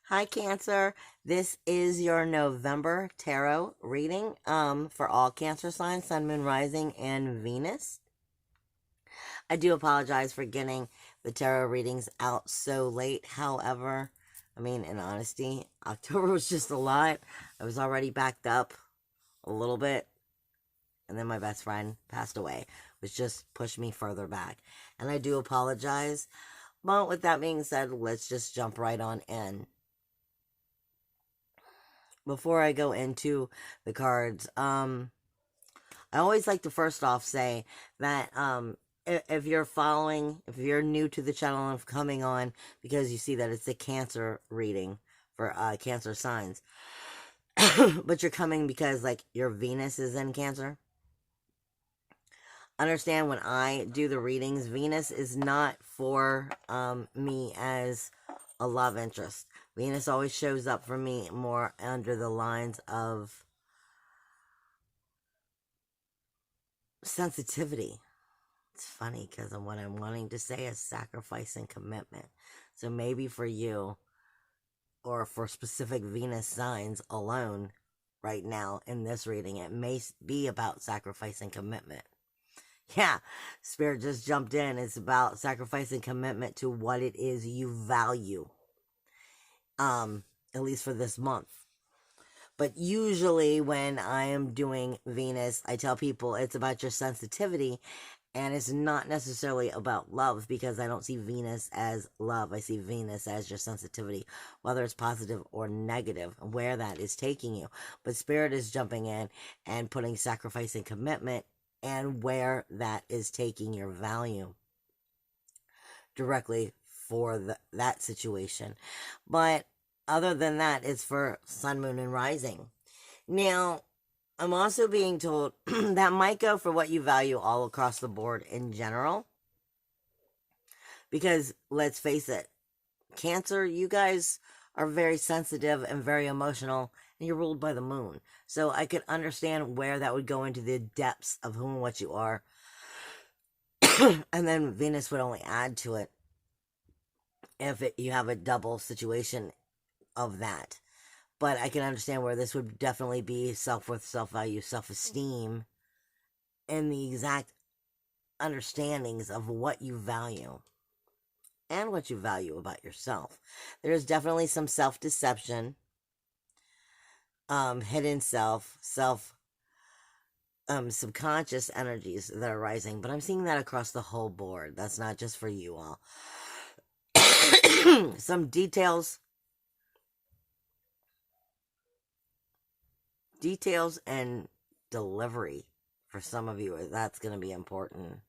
Hi, Cancer. This is your November tarot reading for all Cancer signs, Sun, Moon, Rising, and Venus. I do apologize for getting the tarot readings out so late. However, in honesty, October was just a lot. I was already backed up a little bit, and then my best friend passed away, which just pushed me further back. And I do apologize. But with that being said, let's just jump right on in. Before I go into the cards, I always like to first off say that if you're new to the channel and coming on because you see that it's a Cancer reading for Cancer signs, but you're coming because like your Venus is in Cancer. Understand when I do the readings, Venus is not for me as a love interest. Venus always shows up for me more under the lines of sensitivity. It's funny because what I'm wanting to say is sacrifice and commitment. So maybe for you, or for specific Venus signs alone right now in this reading, it may be about sacrifice and commitment. Yeah, Spirit just jumped in. It's about sacrifice and commitment to what it is you value. At least for this month. But usually when I am doing Venus, I tell people it's about your sensitivity, and it's not necessarily about love, because I don't see Venus as love. I see Venus as your sensitivity, whether it's positive or negative, where that is taking you. But Spirit is jumping in and putting sacrifice and commitment and where that is taking your value directly for that situation. But other than that, it's for Sun, Moon, and Rising. Now, I'm also being told that might go for what you value all across the board in general. Because, let's face it, Cancer, you guys are very sensitive and very emotional, and you're ruled by the moon. So I could understand where that would go into the depths of who and what you are. And then Venus would only add to it if you have a double situation of that. But I can understand where this would definitely be self-worth, self-value, self-esteem, and the exact understandings of what you value and what you value about yourself. There's definitely some self-deception, hidden subconscious energies that are rising, but I'm seeing that across the whole board. That's not just for you all. Some details and delivery for some of you, that's going to be important.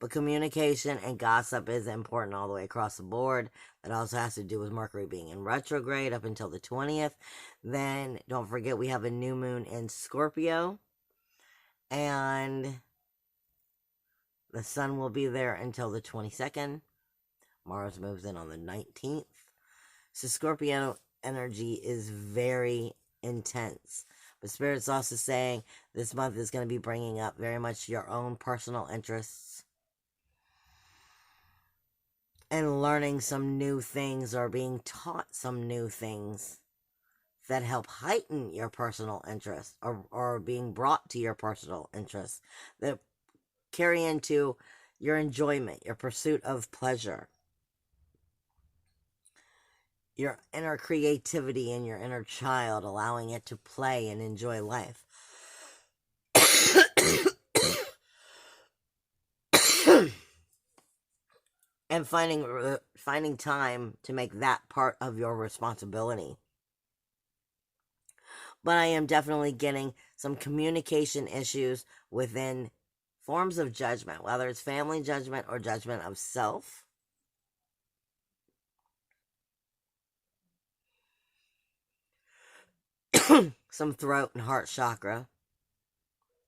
But communication and gossip is important all the way across the board. That also has to do with Mercury being in retrograde up until the 20th. Then don't forget we have a new moon in Scorpio, and the sun will be there until the 22nd. Mars moves in on the 19th. So Scorpio energy is very intense. But Spirit's also saying this month is going to be bringing up very much your own personal interests and learning some new things, or being taught some new things that help heighten your personal interest, or being brought to your personal interests that carry into your enjoyment, your pursuit of pleasure, your inner creativity and your inner child, allowing it to play and enjoy life. And finding time to make that part of your responsibility. But I am definitely getting some communication issues within forms of judgment, whether it's family judgment or judgment of self. Some throat and heart chakra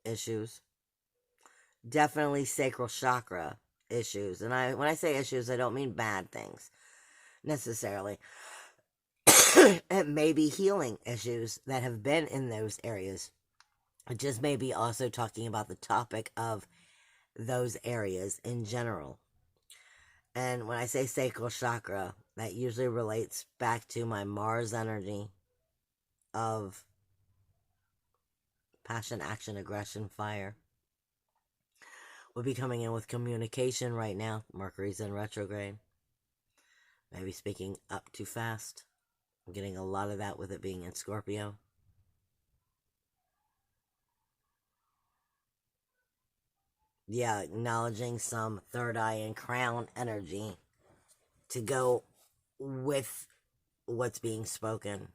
issues. Definitely sacral chakra issues. And when I say issues, I don't mean bad things necessarily. It may be healing issues that have been in those areas. It just may be also talking about the topic of those areas in general. And when I say sacral chakra, that usually relates back to my Mars energy of passion, action, aggression, fire. We'll be coming in with communication right now. Mercury's in retrograde. Maybe speaking up too fast. I'm getting a lot of that with it being in Scorpio. Yeah, acknowledging some third eye and crown energy to go with what's being spoken.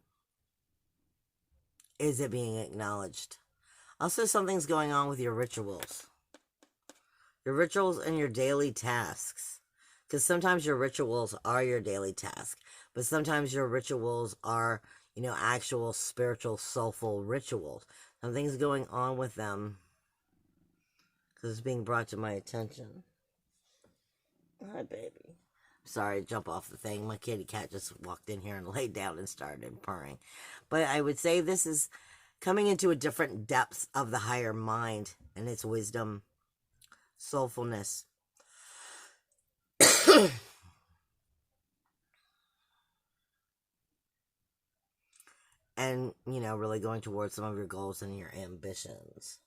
Is it being acknowledged? Also, something's going on with your rituals. Your rituals and your daily tasks. Because sometimes your rituals are your daily task. But sometimes your rituals are, actual spiritual, soulful rituals. Something's going on with them. Because it's being brought to my attention. Hi, baby. Sorry, jump off the thing. My kitty cat just walked in here and laid down and started purring. But I would say this is coming into a different depth of the higher mind and its wisdom, soulfulness. And, really going towards some of your goals and your ambitions.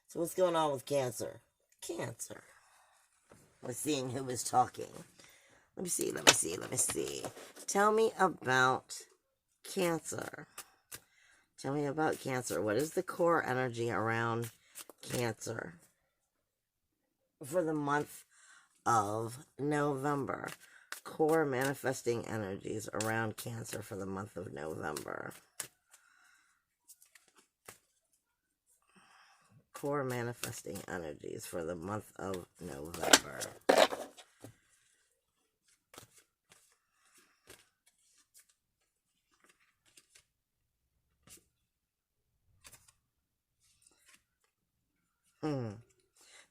So what's going on with Cancer? Cancer. We're seeing who is talking. Let me see. Tell me about Cancer. Tell me about Cancer. What is the core energy around Cancer for the month of November? Core manifesting energies around Cancer for the month of November. Core manifesting energies for the month of November.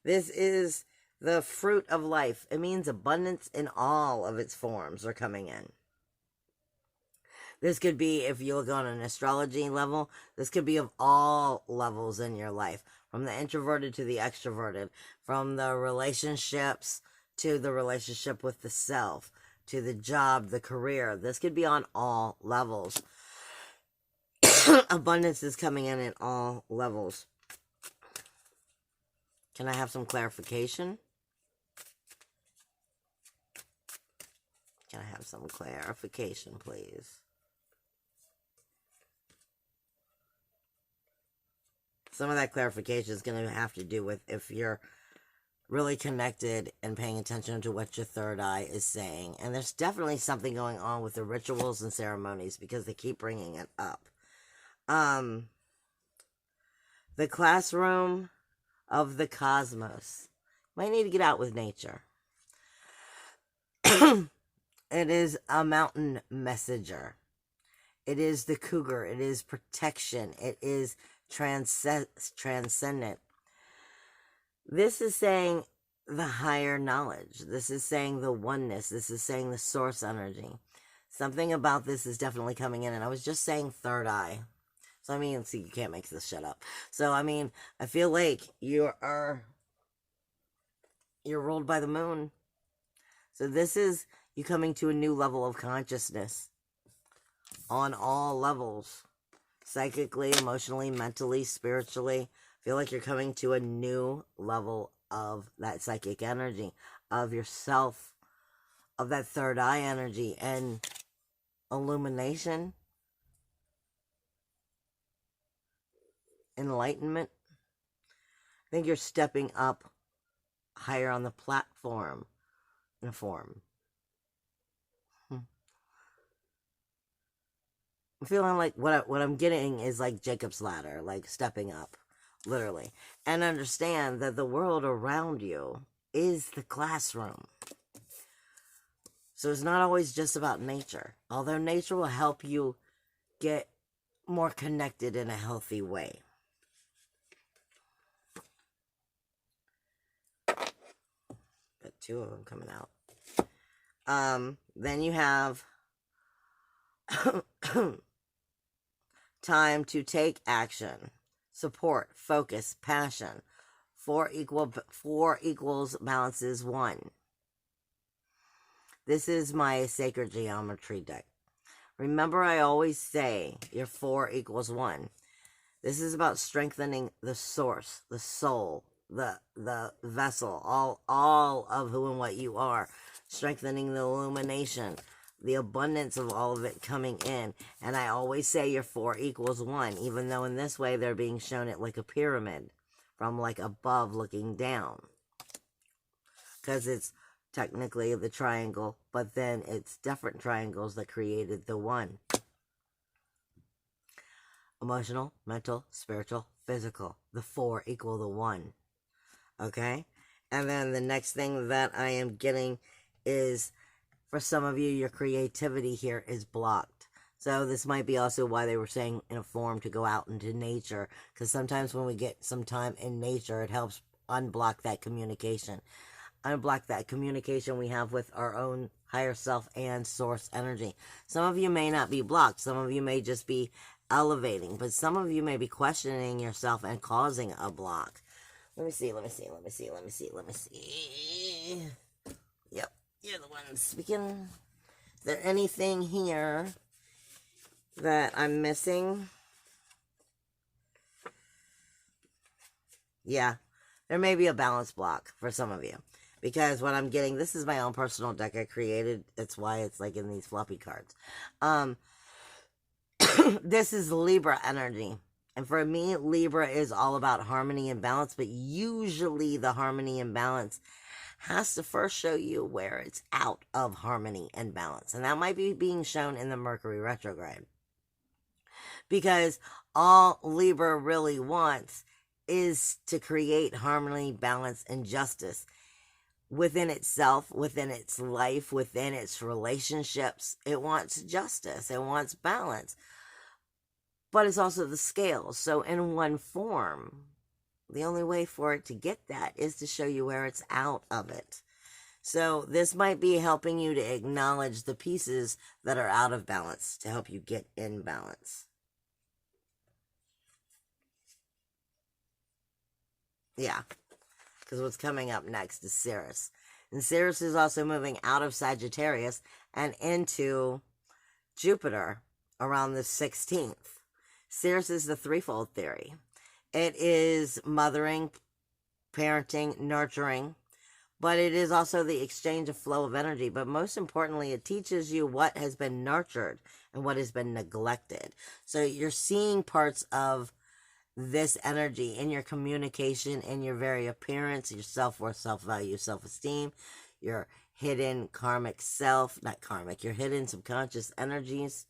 This is the fruit of life. It means abundance in all of its forms are coming in. This could be, if you look on an astrology level, this could be of all levels in your life. From the introverted to the extroverted. From the relationships to the relationship with the self. To the job, the career. This could be on all levels. Abundance is coming in all levels. Can I have some clarification? Can I have some clarification, please? Some of that clarification is going to have to do with if you're really connected and paying attention to what your third eye is saying. And there's definitely something going on with the rituals and ceremonies because they keep bringing it up. The classroom of the cosmos. Might need to get out with nature. It is a mountain messenger. It is the cougar. It is protection. It is transcendent. This is saying the higher knowledge. This is saying the oneness. This is saying the source energy. Something about this is definitely coming in. And I was just saying third eye. So, see, you can't make this shut up. So, I feel like you're ruled by the moon. So this is you coming to a new level of consciousness on all levels. Psychically, emotionally, mentally, spiritually. Feel like you're coming to a new level of that psychic energy, of yourself, of that third eye energy and illumination, enlightenment. I think you're stepping up higher on the platform in a form. I'm feeling like what I'm getting is like Jacob's ladder, like stepping up, literally. And understand that the world around you is the classroom. So it's not always just about nature. Although nature will help you get more connected in a healthy way. Got two of them coming out. Then you have time to take action, support, focus, passion. 4 equals balances 1. This is my sacred geometry deck. Remember, I always say your 4 equals 1. This is about strengthening the source, the soul, the vessel, all of who and what you are, strengthening the illumination, the abundance of all of it coming in. And I always say your 4 equals 1, even though in this way they're being shown it like a pyramid, from like above looking down, because it's technically the triangle, but then it's different triangles that created the 1. Emotional, mental, spiritual, physical. The 4 equal the 1. Okay? And then the next thing that I am getting is, for some of you, your creativity here is blocked. So this might be also why they were saying in a form to go out into nature, because sometimes when we get some time in nature, it helps unblock that communication. Unblock that communication we have with our own higher self and source energy. Some of you may not be blocked. Some of you may just be elevating, but some of you may be questioning yourself and causing a block. Let me see. Yep, you're the one speaking. Is there anything here that I'm missing? Yeah, there may be a balance block for some of you. Because what I'm getting, this is my own personal deck I created. That's why it's like in these floppy cards. This is Libra energy. And for me, Libra is all about harmony and balance. But usually the harmony and balance has to first show you where it's out of harmony and balance. And that might be being shown in the Mercury retrograde. Because all Libra really wants is to create harmony, balance, and justice within itself, within its life, within its relationships. It wants justice. It wants balance. But it's also the scales. So in one form, the only way for it to get that is to show you where it's out of it. So this might be helping you to acknowledge the pieces that are out of balance to help you get in balance. Yeah. Because what's coming up next is Ceres. And Ceres is also moving out of Sagittarius and into Jupiter around the 16th. Ceres is the threefold theory. It is mothering, parenting, nurturing, but it is also the exchange of flow of energy. But most importantly, it teaches you what has been nurtured and what has been neglected. So you're seeing parts of this energy in your communication, in your very appearance, your self-worth, self-value, self-esteem, your hidden karmic self, not karmic, your hidden subconscious energies.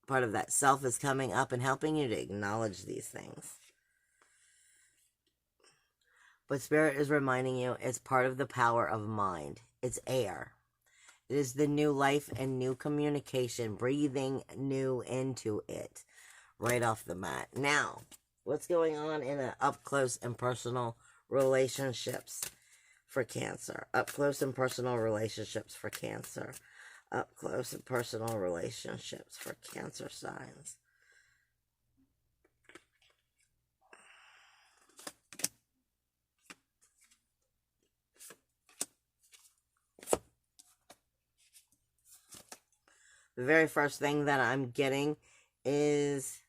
Part of that self is coming up and helping you to acknowledge these things. But Spirit is reminding you it's part of the power of mind. It's air. It is the new life and new communication, breathing new into it right off the mat. Now, what's going on in an up-close and personal relationships for Cancer? Up-close and personal relationships for Cancer. Up-close and personal relationships for Cancer signs. The very first thing that I'm getting is,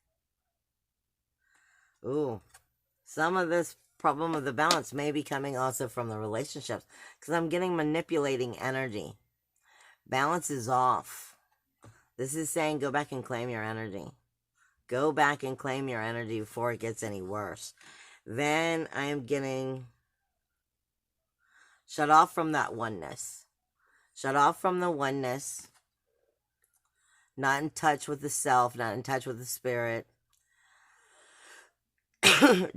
some of this problem of the balance may be coming also from the relationships, because I'm getting manipulating energy. Balance is off. This is saying go back and claim your energy. Go back and claim your energy before it gets any worse. Then I am getting shut off from that oneness. Shut off from the oneness. Not in touch with the self, not in touch with the spirit.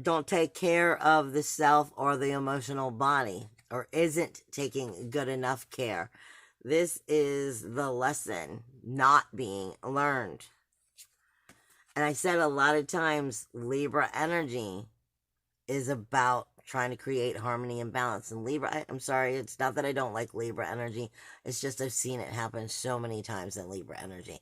Don't take care of the self or the emotional body, or isn't taking good enough care. This is the lesson not being learned. And I said a lot of times, Libra energy is about trying to create harmony and balance. And Libra, I'm sorry, it's not that I don't like Libra energy. It's just I've seen it happen so many times in Libra energy.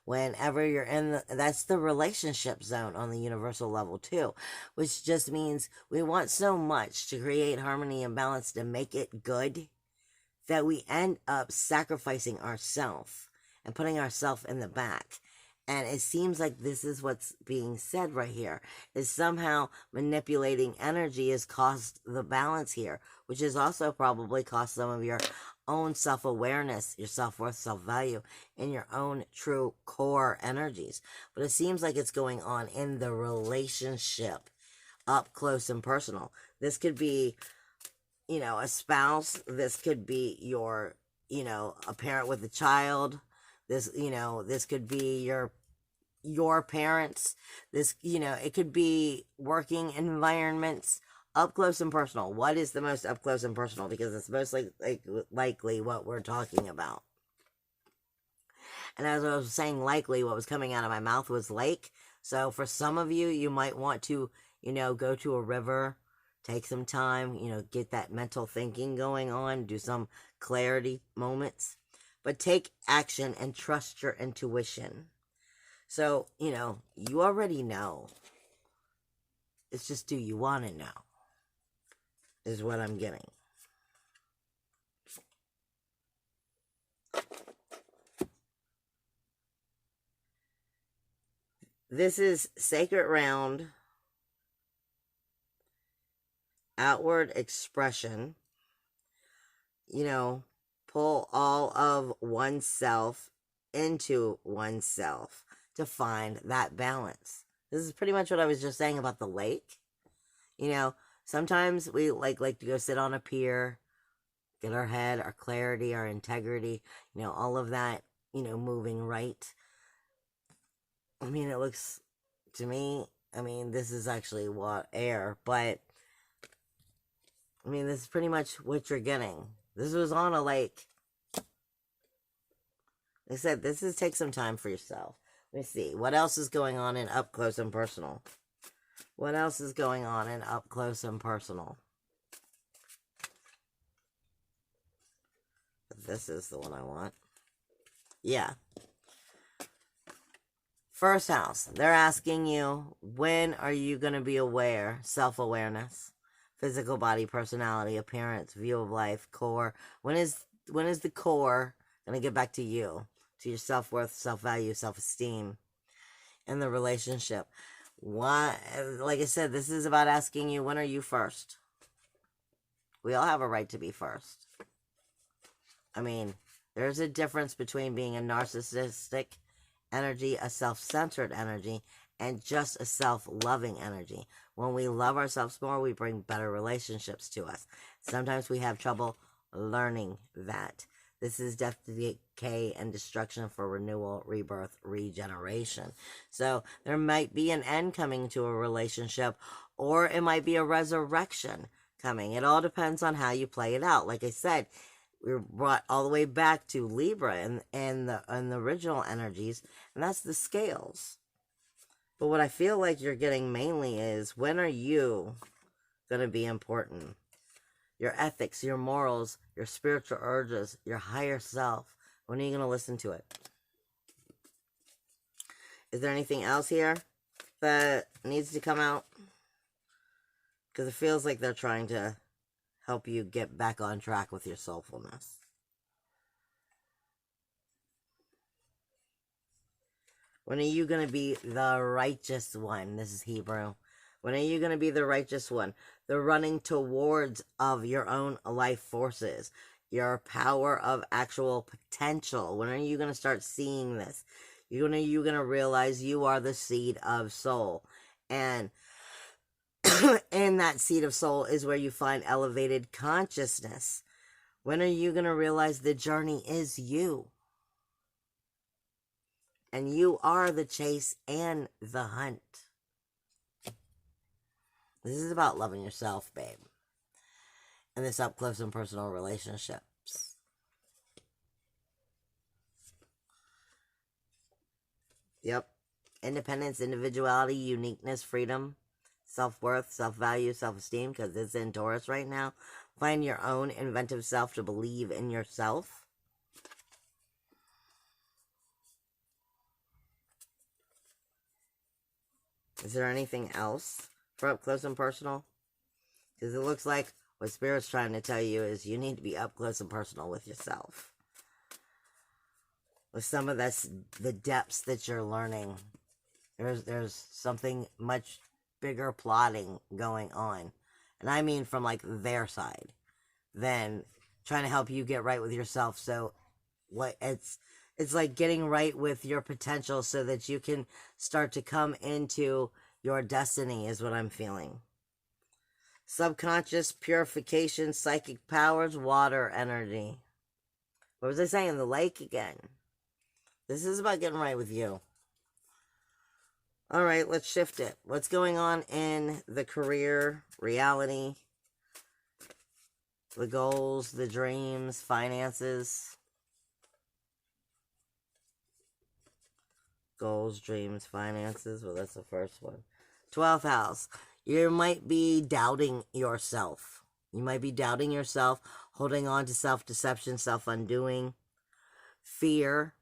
Whenever you're in that's the relationship zone on the universal level too, which just means we want so much to create harmony and balance to make it good that we end up sacrificing ourselves and putting ourselves in the back. And it seems like this is what's being said right here, is somehow manipulating energy has caused the balance here, which has also probably cost some of your own self-awareness, your self-worth, self-value, and your own true core energies. But it seems like it's going on in the relationship, up close and personal. This could be, you know, a spouse. This could be your, you know, a parent with a child. This, you know, this could be your parents. This, you know, it could be working environments, up close and personal. What is the most up close and personal? Because it's most likely what we're talking about. And as I was saying, likely what was coming out of my mouth was lake. So for some of you, you might want to, you know, go to a river, take some time, you know, get that mental thinking going on, do some clarity moments, but take action and trust your intuition. So, you know, you already know. It's just, do you want to know? Is what I'm getting. This is sacred round, outward expression. You know, pull all of oneself into oneself to find that balance. This is pretty much what I was just saying about the lake. You know, sometimes we like to go sit on a pier, get our head, our clarity, our integrity, you know, all of that, you know, moving right. I mean, it looks to me, I mean, this is actually air, but I mean, this is pretty much what you're getting. This was on a lake. They said this is take some time for yourself. Let me see. What else is going on in up close and personal? What else is going on in up close and personal? This is the one I want. Yeah. First house. They're asking you, when are you going to be aware? Self-awareness. Physical body, personality, appearance, view of life, core. When is the core going to get back to you? To your self-worth, self-value, self-esteem, and the relationship. Why? Like I said, this is about asking you, when are you first? We all have a right to be first. I mean, there's a difference between being a narcissistic energy, a self-centered energy, and just a self-loving energy. When we love ourselves more, we bring better relationships to us. Sometimes we have trouble learning that. This is death, decay, and destruction for renewal, rebirth, regeneration. So there might be an end coming to a relationship, or it might be a resurrection coming. It all depends on how you play it out. Like I said, we're brought all the way back to Libra and the original energies, and that's the scales. But what I feel like you're getting mainly is, when are you going to be important? Your ethics, your morals, your spiritual urges, your higher self. When are you going to listen to it? Is there anything else here that needs to come out? Because it feels like they're trying to help you get back on track with your soulfulness. When are you going to be the righteous one? This is Hebrew. When are you going to be the righteous one? The running towards of your own life forces, your power of actual potential. When are you going to start seeing this? You're going to realize you are the seed of soul. And in that seed of soul is where you find elevated consciousness. When are you going to realize the journey is you? And you are the chase and the hunt. This is about loving yourself, babe. And this up close and personal relationships. Yep. Independence, individuality, uniqueness, freedom, self-worth, self-value, self-esteem, because it's in Taurus right now. Find your own inventive self to believe in yourself. Is there anything else for up close and personal? Because it looks like What Spirit's trying to tell you is you need to be up close and personal with yourself. With some of that's the depths that you're learning. There's something much bigger plotting going on. And I mean from like their side than trying to help you get right with yourself. So what it's like getting right with your potential so that you can start to come into your destiny is what I'm feeling. Subconscious purification, psychic powers, water energy. What was I saying? The lake again. This is about getting right with you. All right, let's shift it. What's going on in the career, reality, the goals, the dreams, finances? Goals, dreams, finances. Well, that's the first one. 12th house. You might be doubting yourself. You might be doubting yourself, holding on to self-deception, self-undoing. Fear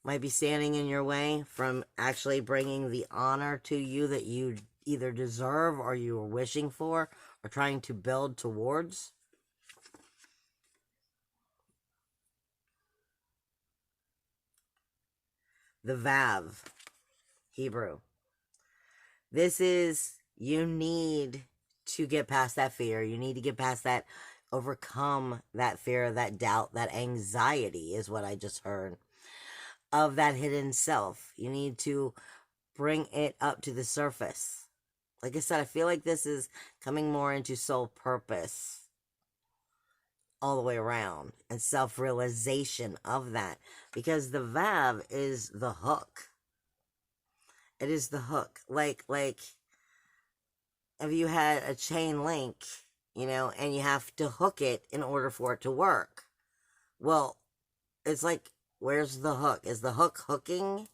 might be standing in your way from actually bringing the honor to you that you either deserve or you are wishing for or trying to build towards. The Vav, Hebrew. This is, you need to get past that fear. You need to get past that, overcome that fear, that doubt, that anxiety is what I just heard, of that hidden self. You need to bring it up to the surface. Like I said, I feel like this is coming more into soul purpose all the way around and self-realization of that, because the Vav is the hook. It is the hook. Like if you had a chain link, and you have to hook it in order for it to work. Well, it's like, where's the hook? Is the hook hooking?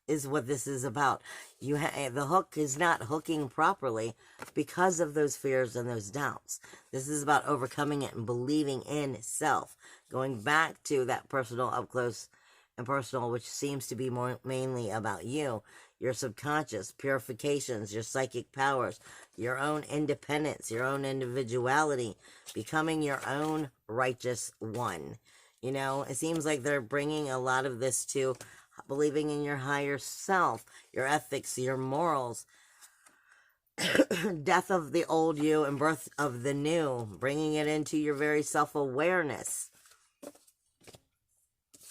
Is what this is about. The hook is not hooking properly because of those fears and those doubts. This is about overcoming it and believing in self. Going back to that personal, up close and personal, which seems to be more mainly about you, your subconscious, purifications, your psychic powers, your own independence, your own individuality, becoming your own righteous one. It seems like they're bringing a lot of this to believing in your higher self, your ethics, your morals, death of the old you and birth of the new, bringing it into your very self-awareness.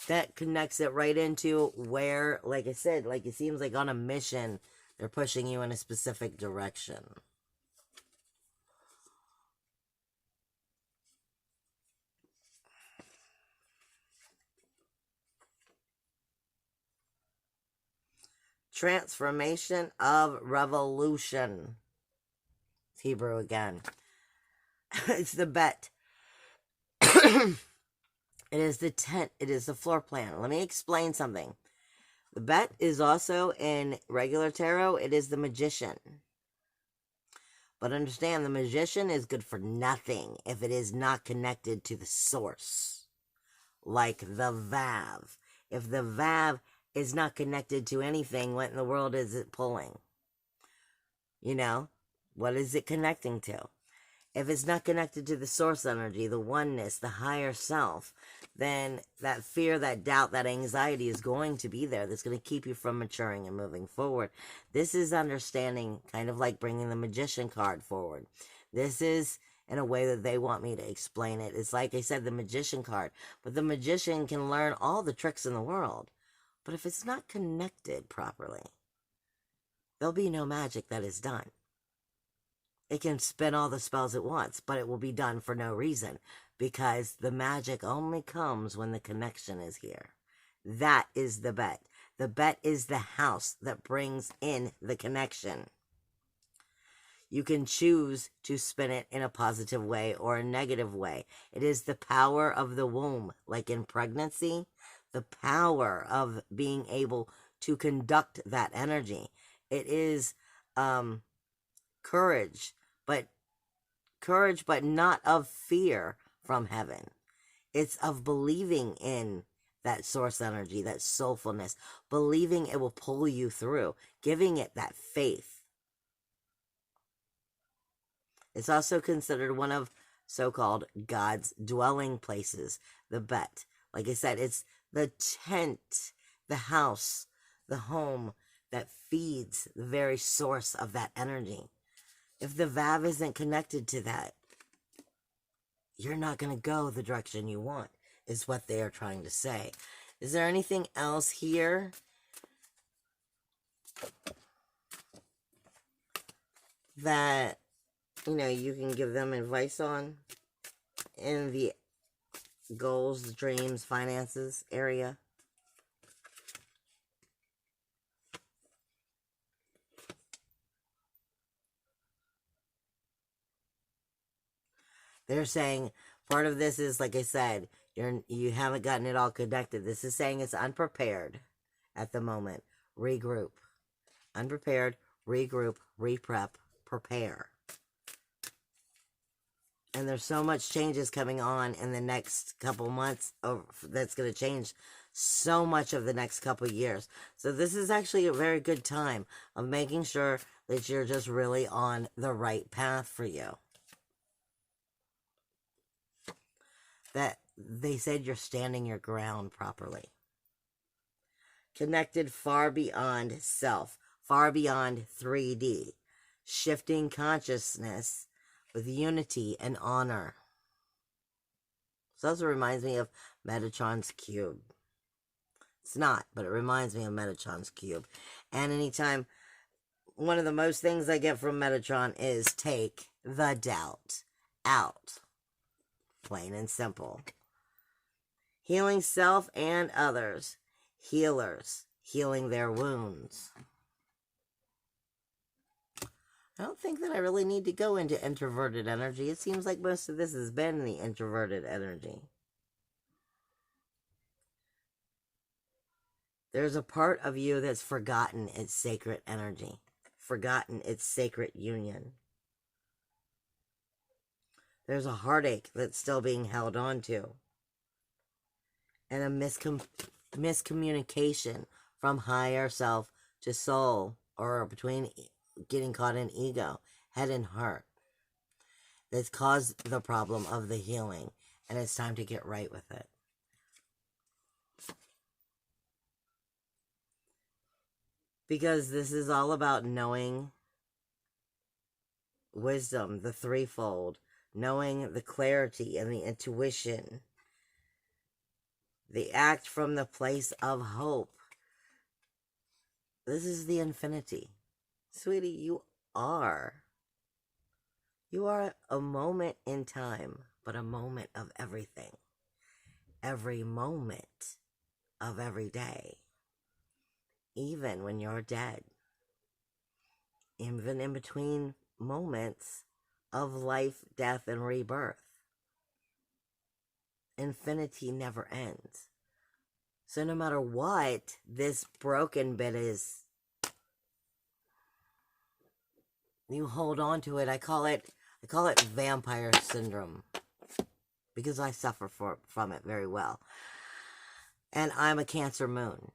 That connects it right into where, like I said, like it seems like on a mission, they're pushing you in a specific direction. Transformation of revolution. It's Hebrew again. It's the bet. It is the tent. It is the floor plan. Let me explain something. The bet is also in regular tarot. It is the magician. But understand, the magician is good for nothing if it is not connected to the source. Like the Vav. If the Vav is not connected to anything, what in the world is it pulling? What is it connecting to? If it's not connected to the source energy, the oneness, the higher self, then that fear, that doubt, that anxiety is going to be there. That's going to keep you from maturing and moving forward. This is understanding, kind of like bringing the magician card forward. This is in a way that they want me to explain it. It's like I said, the magician card. But the magician can learn all the tricks in the world. But if it's not connected properly, there'll be no magic that is done. It can spin all the spells it wants, but it will be done for no reason, because the magic only comes when the connection is here. That is the bet. The bet is the house that brings in the connection. You can choose to spin it in a positive way or a negative way. It is the power of the womb, like in pregnancy, the power of being able to conduct that energy. It is courage, but not of fear from heaven. It's of believing in that source energy, that soulfulness, believing it will pull you through, giving it that faith. It's also considered one of so-called God's dwelling places, the bet. Like I said, it's the tent, the house, the home that feeds the very source of that energy. If the valve isn't connected to that, you're not going to go the direction you want, is what they are trying to say. Is there anything else here that, you can give them advice on in the goals, dreams, finances area? They're saying part of this is, like I said, you haven't gotten it all connected. This is saying it's unprepared at the moment. Regroup. Unprepared, regroup, reprep, prepare. And there's so much changes coming on in the next couple months that's going to change so much of the next couple years. So this is actually a very good time of making sure that you're just really on the right path for you. That they said you're standing your ground properly. Connected far beyond self, far beyond 3D. Shifting consciousness with unity and honor. This also reminds me of Metatron's Cube. It's not, but it reminds me of Metatron's Cube. And anytime, one of the most things I get from Metatron is take the doubt out. Plain and simple. Healing self and others. Healers. Healing their wounds. I don't think that I really need to go into introverted energy. It seems like most of this has been the introverted energy. There's a part of you that's forgotten its sacred energy. Forgotten its sacred union. There's a heartache that's still being held on to. And a miscommunication from higher self to soul, or between getting caught in ego, head and heart, that's caused the problem of the healing, and it's time to get right with it. Because this is all about knowing wisdom, the threefold, knowing the clarity and the intuition, the act from the place of hope. This is the infinity. Sweetie, you are a moment in time, but a moment of everything. Every moment of every day. Even when you're dead. Even in between moments of life, death, and rebirth. Infinity never ends. So no matter what this broken bit is, you hold on to it. I call it vampire syndrome, because I suffer from it very well. And I'm a Cancer moon.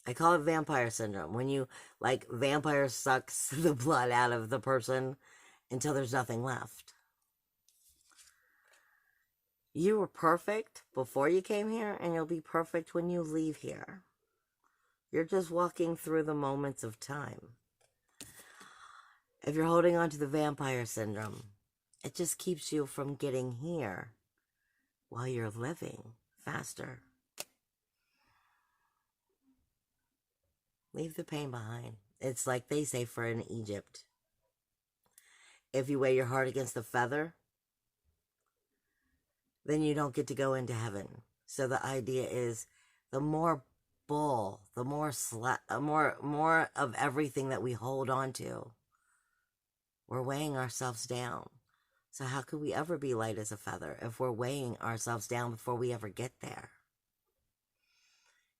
I call it vampire syndrome. When you, like, vampire sucks the blood out of the person until there's nothing left. You were perfect before you came here, and you'll be perfect when you leave here. You're just walking through the moments of time. If you're holding on to the vampire syndrome, it just keeps you from getting here while you're living faster. Leave the pain behind. It's like they say for in Egypt. If you weigh your heart against the feather, then you don't get to go into heaven. So the idea is, the more bull, the more more of everything that we hold on to, we're weighing ourselves down. So how could we ever be light as a feather if we're weighing ourselves down before we ever get there?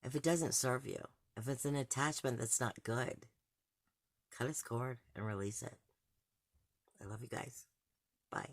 If it doesn't serve you, if it's an attachment that's not good, cut its cord and release it. I love you guys. Bye.